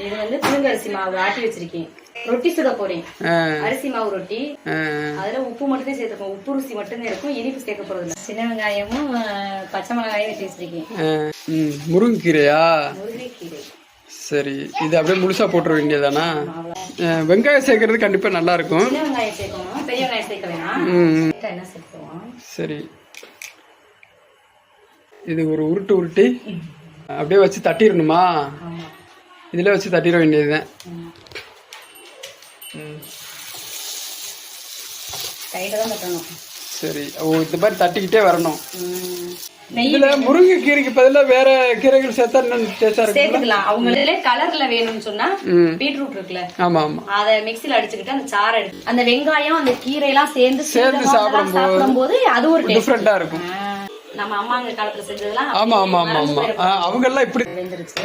இது வந்து புழுங்கரிசி மாவு ஆட்டி வச்சிருக்கேன். ரொட்டி சுட போறேன். அரிசி மாவு ரொட்டி. அதுல உப்பு மட்டும் சேர்த்துக்கோம். உப்பு ருசி மட்டும் இருக்கும், இனிப்பு சேர்க்க போறது இல்லை. சின்ன வெங்காயமும் பச்சை மிளகாயும் வெட்டி வச்சிருக்கேன். முருங்கைக்கீரையா? முருங்கைக்கீரை. சரி, இது அப்படியே முழுசா போட்டுற வேண்டியதானா? வெங்காயம் சேர்க்கறது கண்டிப்பா நல்லா இருக்கும். சின்ன வெங்காயம் சேர்க்கணும், பெரிய வெங்காயம் சேர்க்க வேணாம். என்ன சேர்த்துவோம்? சரி, இது ஒரு உருட்டு உருட்டி அப்படியே வச்சு தட்டிடணுமா? இதுல வச்சு தட்டிட வேண்டியதுதான். சரி, இந்த மாதிரி தட்டிக்கிட்டே வரணும். இதுல முருங்கை கீரைக்கு பதிலா வேற கீரைகள் சேர்த்தா டேஸ்டா சேர்த்துக்கலாம். அவங்களே கலர்ல வேணும்னு சொன்னா பீட்ரூட் இருக்குல்ல, ஆமா ஆமா, அத மிக்ஸில அடிச்சுக்கிட்டு அந்த சாறு எடுத்து அந்த வெங்காயம் அந்த கீரையெல்லாம் சேர்ந்து சாப்பிடும்போது அது ஒரு டிஃபரெண்டா இருக்கும். நம்ம அம்மாங்க காலத்துல செஞ்சதெல்லாம். ஆமா ஆமா ஆமா ஆமா, அவங்க எல்லாம் இப்படி வெந்துருச்சு.